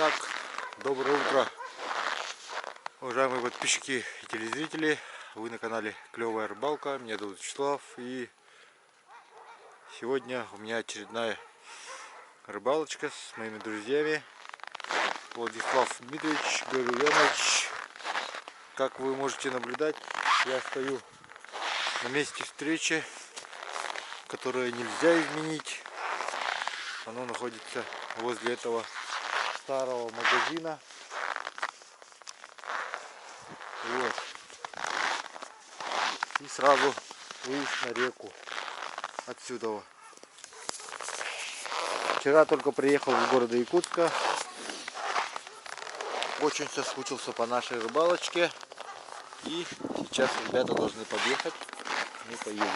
Итак, доброе утро, уважаемые подписчики и телезрители. Вы на канале Клевая Рыбалка. Меня зовут Вячеслав, и сегодня у меня очередная рыбалочка с моими друзьями Владислав Дмитриевич, Григорий Янович. Как вы можете наблюдать, я стою на месте встречи, которое нельзя изменить. Оно находится возле этого старого магазина. Вот. И сразу выезд на реку отсюда. Вчера только приехал из города Якутска. Очень соскучился по нашей рыбалочке. И сейчас ребята должны подъехать. Мы поедем.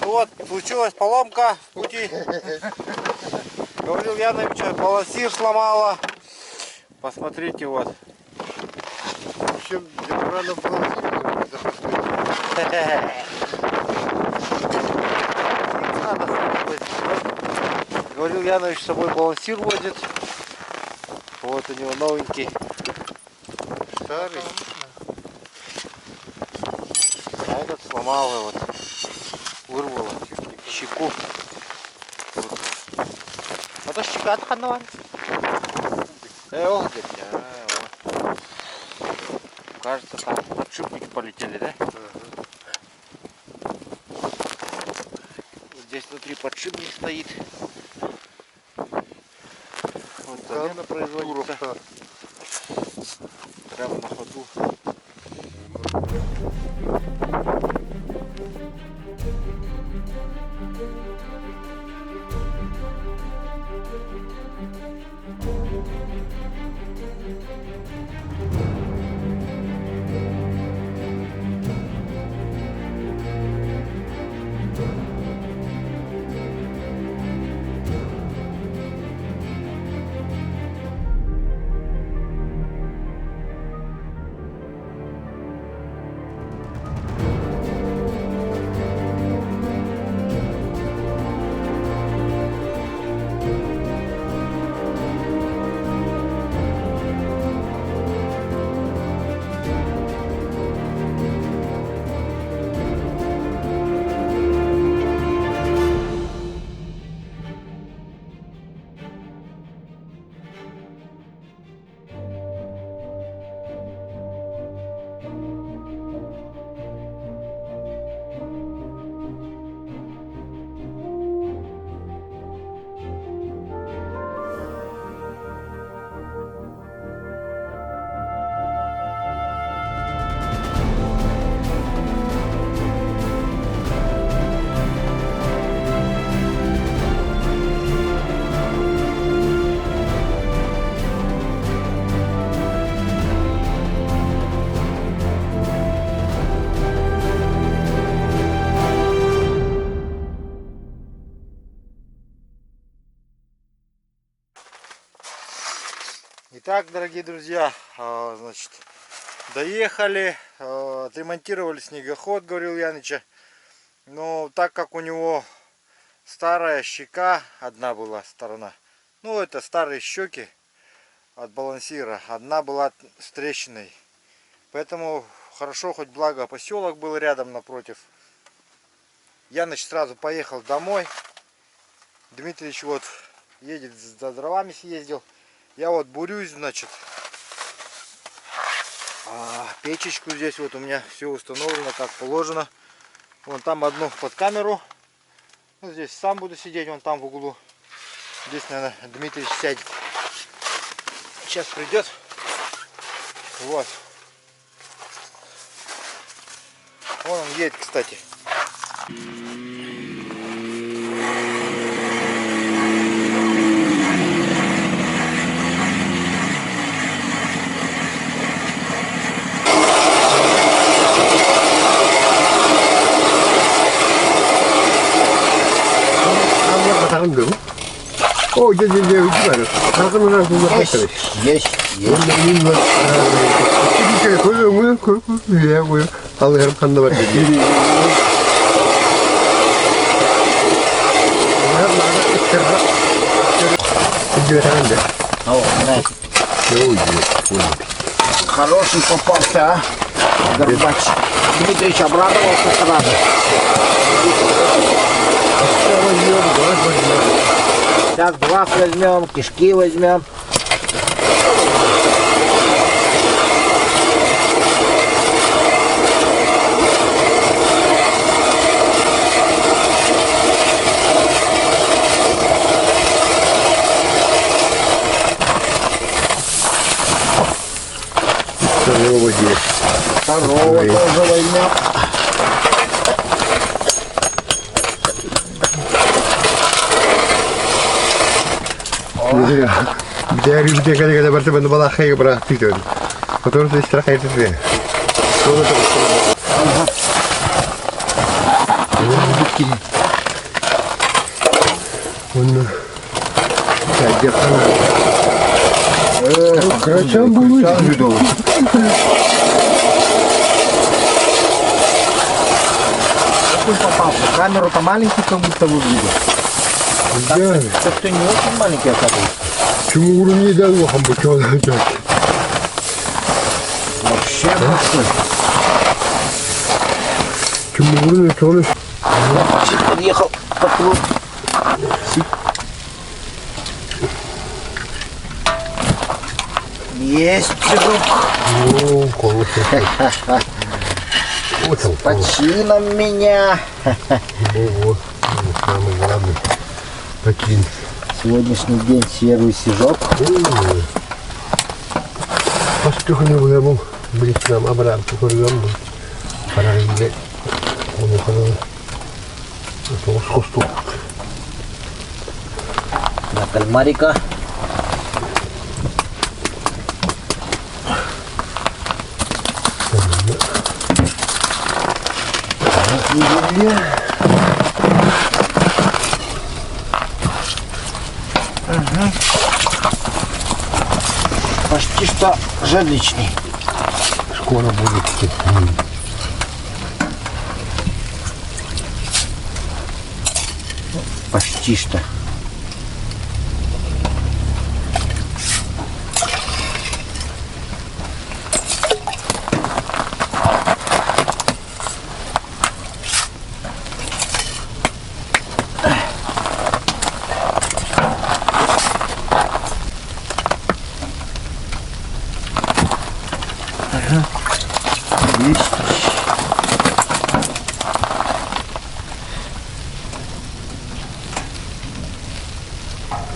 Вот, случилась поломка в пути. Говорил Янович, балансир сломала. Посмотрите, вот. В общем, рано балансир Говорил Янович, с собой балансир возит. Вот у него новенький. старый. А этот сломал его. Вот. Вырвало щеку. Вот. А то щека отходила. Вот. Кажется, там подшипники полетели, да? Вот здесь внутри подшипник стоит. Вот замена производится. Прямо на ходу. Итак, дорогие друзья, значит, доехали, отремонтировали снегоход, говорил Яныча. Но так как у него старая щека, одна была сторона, ну это старые щеки от балансира, одна была с трещиной. Поэтому хорошо, хоть благо поселок был рядом напротив. Яныч сразу поехал домой. Дмитрич вот едет за дровами, съездил. Я вот бурюсь, значит. Печечку здесь вот у меня все установлено как положено. Вон там одну под камеру. Ну, здесь сам буду сидеть, вон там в углу. Здесь, наверное, Дмитрий сядет. Сейчас придет. Вот. Вон он едет, кстати. 다른 거? 이제 오지 마라. 다른 거랑 그거 할거래. Есть. 이거 이게 그거는 그 하고요. 하고 한다 말이야. 이제 하는데. Хороший попался, а? Горбач. Дмитрич обрадовался сразу. Сейчас глаз возьмем, кишки возьмем. Второго здесь. Второго тоже возьмем. Dari dia kata berteman malah kayak berarti tu. Betul tu istilah kayak tu. Mana? Saja kan. Kerajaan bulu itu. Какой попался? Камеру-то маленький, как будто бы видел. Как-то не очень маленький оказывается. 중국으로 얘기하고 한번 전화하자. Вообще большой. 중국으로는 저는 Подъехал по кругу. Есть чужок. колосс. Вот Почином меня. вот самый главный почин. Сегодняшний день серый сижок. Пастухни выгребом, близко нам обратно выгребом. Пора идти. Он уходил. Это скосту. На кальмарика. Почти что жилищный. Скоро будет. Почти что.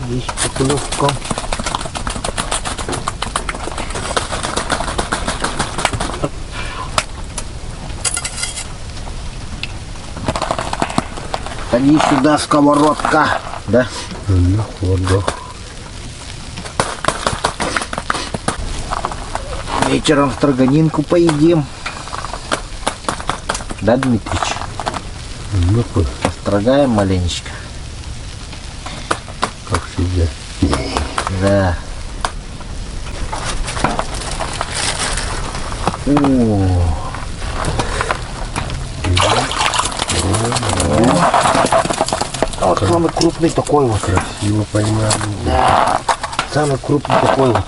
Есть поклевка. Ходи сюда, сковородка. Да? Холодно. Вечером строганинку поедим. Да, Дмитрич? Построгаем маленечко. Как всегда. Да. О. Вот самый крупный такой вот. Красиво поймали. Да. Самый крупный такой вот.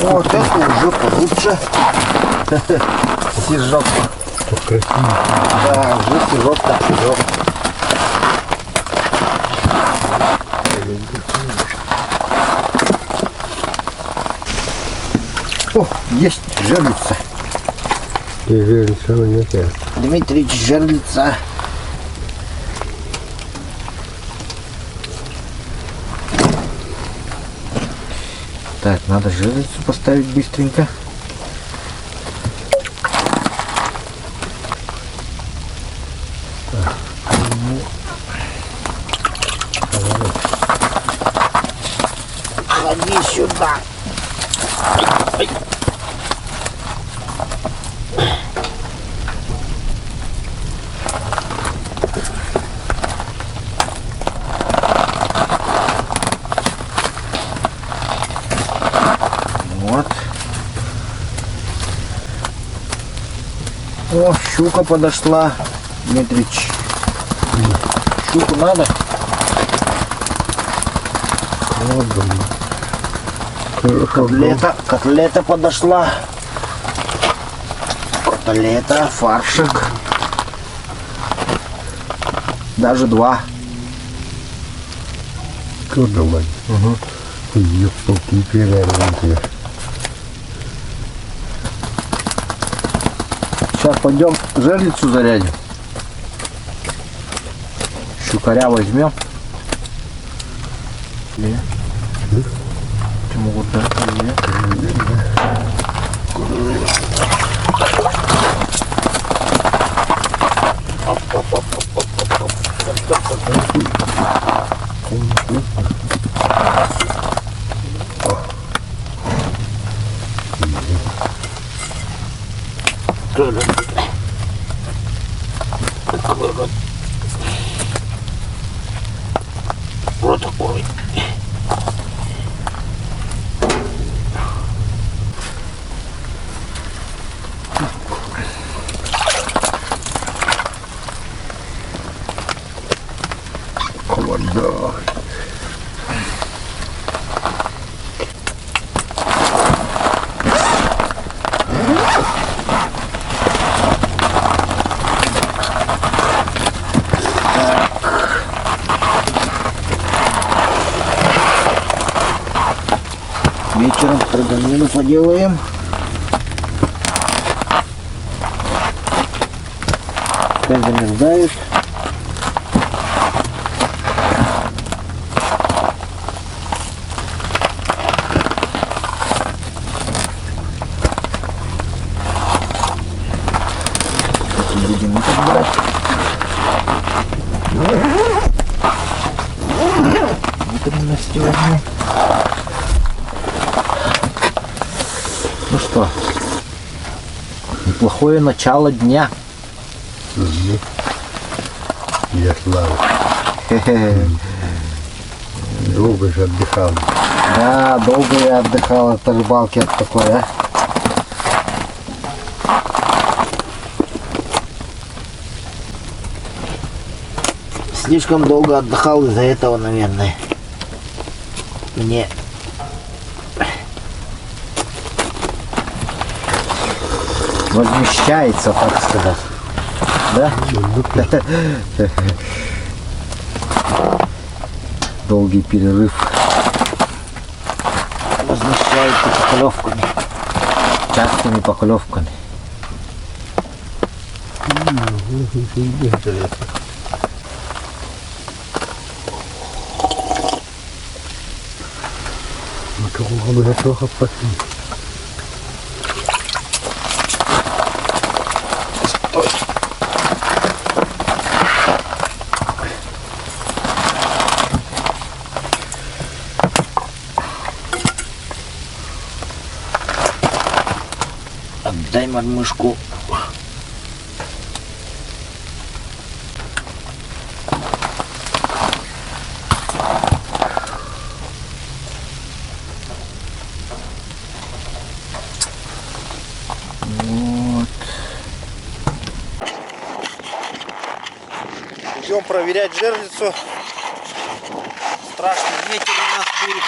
Вот это уже получше. Сижок. Да, уже сижок так сижок. О, есть жерлица. И жерлица у меня нет. Дмитрич, жерлица. Так, надо жерлицу поставить быстренько. Клади сюда. Ай. Вот. О, щука подошла. Дмитрич. Щуку надо? Вот, блин. Котлета подошла. Котлета, фаршик. Даже два. Кто думает? Угу. Ёпталки перевернутые. Сейчас пойдем жерлицу зарядим. Щукаря возьмем. Почему вот так? Вот такой. Вода. Вечером строганину поделаем. Опять замерзает. Будем это брать. Внутренности возьмем. Ну что, неплохое начало дня. Я слава. Долго же отдыхал. Да, долго я отдыхал от рыбалки от такой, а. Слишком долго отдыхал из-за этого, наверное. Мне возмещается, так сказать. Да? Долгий перерыв возмещается поклевками. Частыми поклевками. Кого бы плохо пошли. Отдай мормышку. Вот. Идем проверять жерлицу. Страшный ветер у нас будет.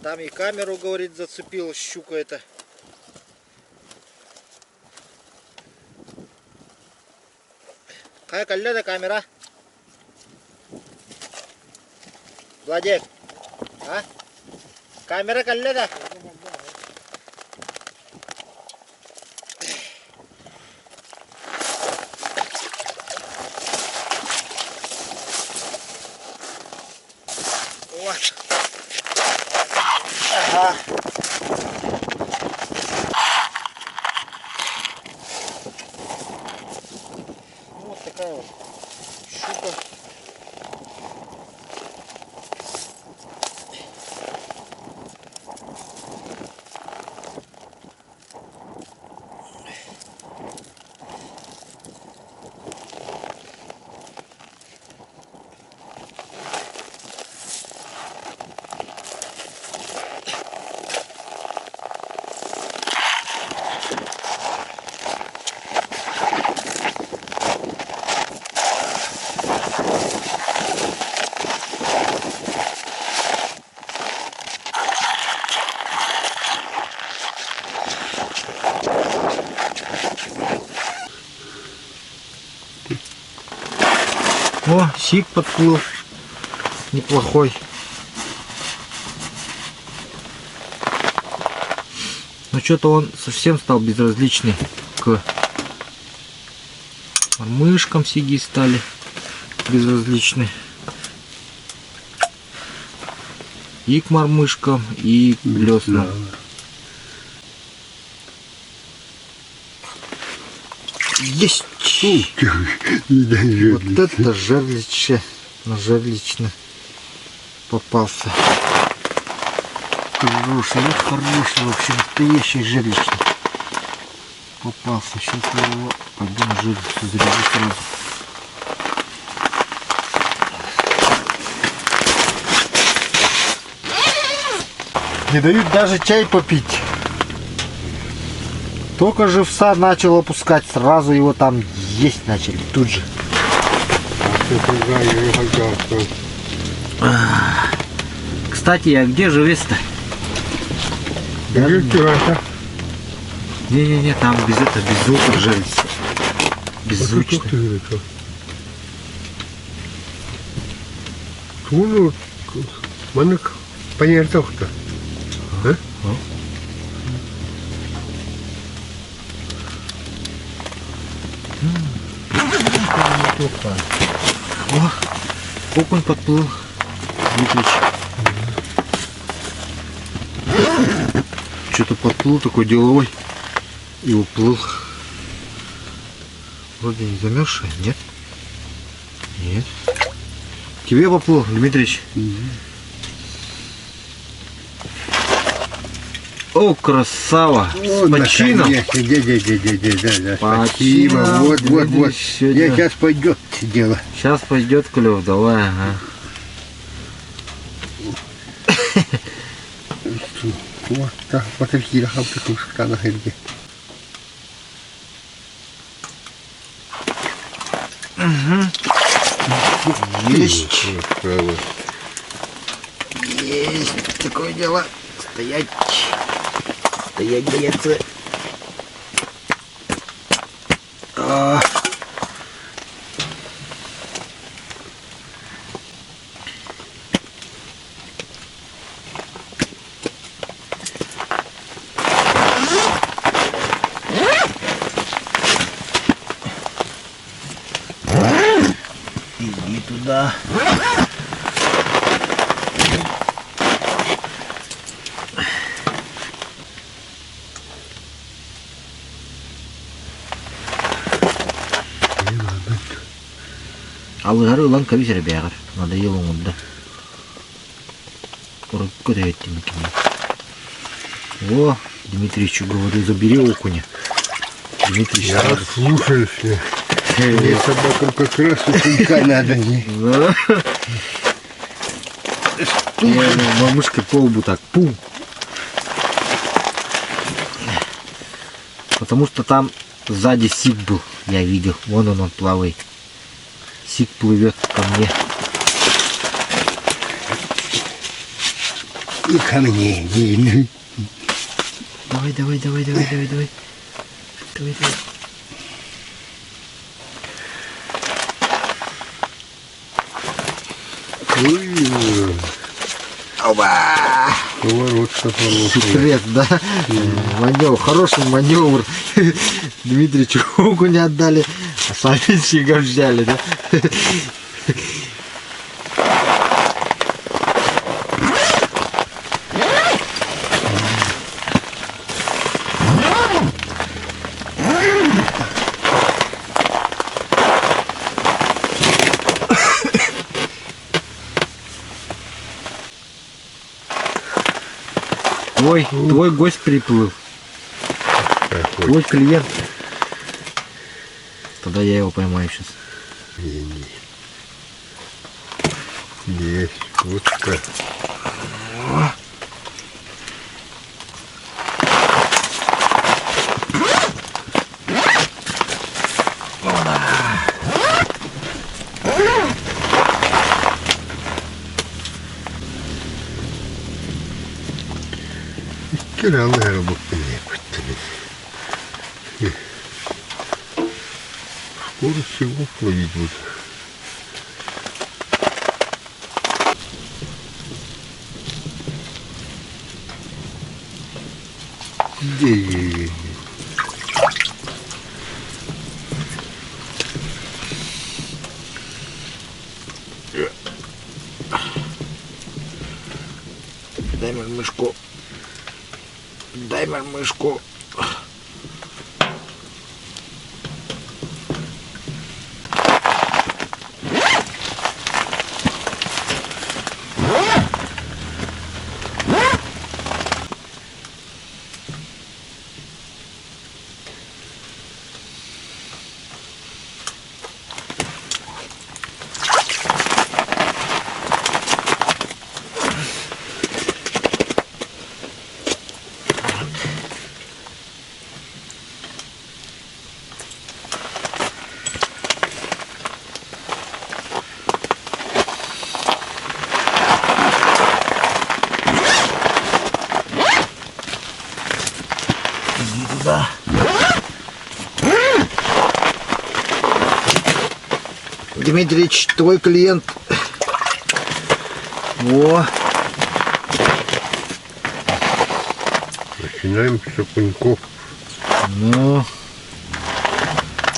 Там и камеру, говорит, зацепила щука эта. Какая коледа камера? Владик, а? Камера коледа? Вот. Ага. Вот такая вот щука. О, сик подплыл. Неплохой. Но что-то он совсем стал безразличный к мышкам. Сиги стали безразличны. И к мормышкам, и к блеснам. Есть! Вот это жерлище, жерлично попался. Хороший, ну хороший, в общем, настоящий жерличный попался. Сейчас я его пойдем жерлицу заряжу сразу. Не дают даже чай попить. Только живца начал опускать, сразу его там есть начали, тут же. Кстати, а где живец-то? Не-не-не, там без этого, без звука жерлица. Беззвучно. Ну, манок понятно-то. О, окунь подплыл. Дмитрич. Что-то подплыл такой деловой и уплыл. Вроде не замерзший, нет? Нет. Тебе поплыл, Дмитрич? О, красава! С почином! Спасибо, вот. Я сейчас пойдет дело. Сейчас пойдет клев, давай, ага. Вот так, вот такие рахавцы кушка на херге. Есть! Есть! Такое дело. Стоять! Стоять, бояться! Иди туда. Алыгары улан кабисер бягыр. Надоело мудда. Урыкка да еттим екен. О, Дмитричу говорю, забери окуня. Дмитрич, Я слушаюсь. Мне собакам как раз укунька надо. Да. Мамышкой по лбу так, пум. Потому что там сзади сик был, я видел. Вон он плавает. Сик плывет ко мне. И ко мне, Дин. Давай, давай, давай, давай, давай, давай. Давай, давай. Ой, Оба! поворот-то хороший. Секрет, да? Маневр, хороший маневр. Дмитричу руку не отдали, а сами щига взяли, да? Твой гость приплыл. Какой Твой клиент. Тогда я его поймаю сейчас. есть утка. Kirallara bakmaya kuttunuz. Скоро всего плывет будет. Где? Дай мышку. Дай мышку. Да. Дмитрич, твой клиент. Во. Начинаем с окуньков. Ну,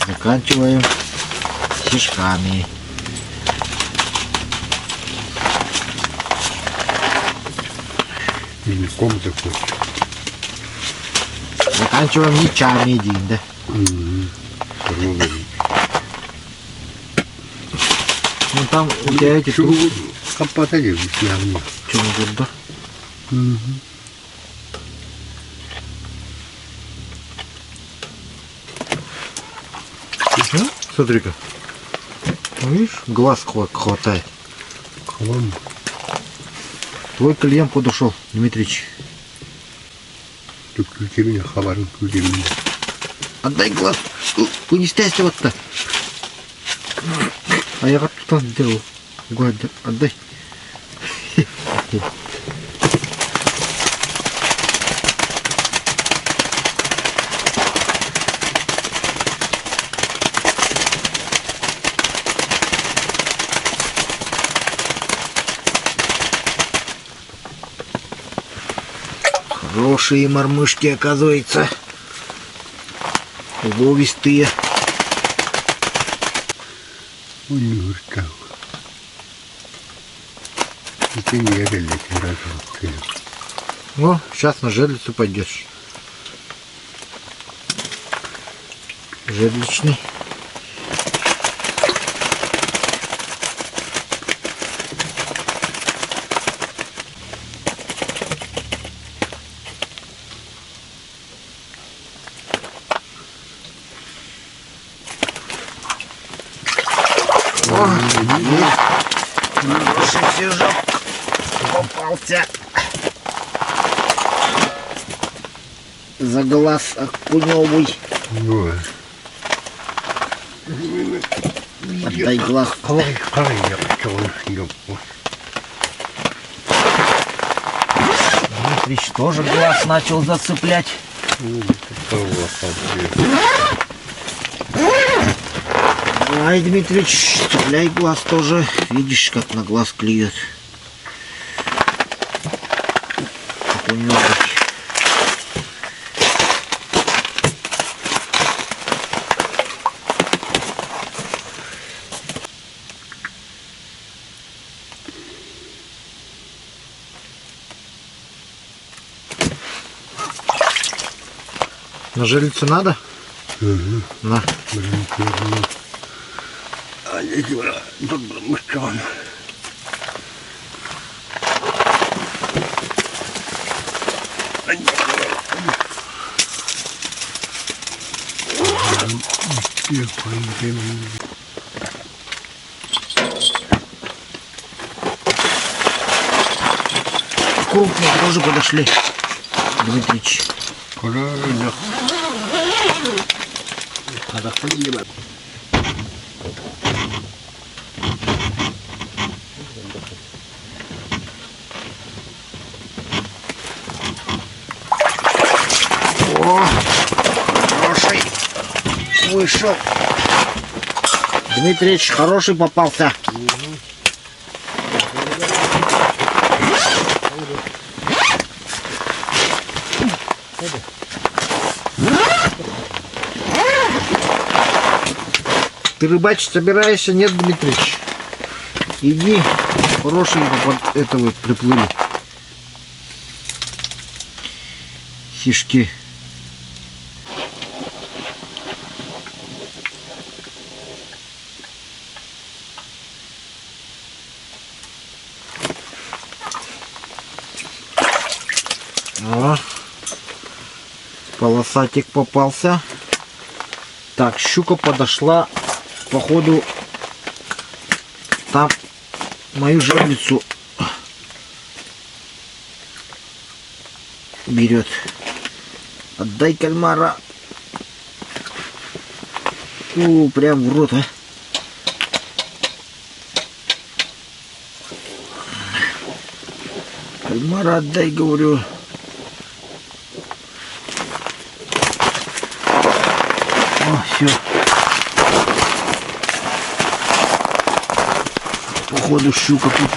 заканчиваем фишками. Мельком такой. Заканчиваем мечами один, да? Ну там у тебя эти Чего тут... копатели явно. Чего тут, да? Ну, смотри-ка. Видишь, глаз хватает. Колонна. Твой клиент подошел, Дмитрич. Тут меня хабарын меня. Отдай глаз. Не стяйся вот-то. А я как тут сделал. Гладь, отдай. Хорошие мормышки, оказывается. Ловистые. Ой, не устал. Это не реально разок. О, сейчас на жерлицу пойдешь. Жерличный. Хороший свежок попался. За глаз окуневый. Ну, Отдай глаз. я хотел съел. Дмитрич тоже глаз начал зацеплять. Ай, Дмитрич, цепляй глаз тоже. Видишь, как на глаз клюет. Окунёк. На жерлицу надо? Угу. На. А не говоря, добрым мышцам. Крупные тоже подошли, Дмитрич. Правильно. Надо понимать. О, хороший вышел. Дмитрич, хороший попался. Ты рыбачить собираешься? Нет, Дмитрич? Иди, хорошие под этого приплыли. Хишки. О, полосатик попался. Так, щука подошла. Походу, там мою жерлицу берет. Отдай кальмара. Прям в рот, а. Кальмара отдай, говорю. О, все. Походу щука тут.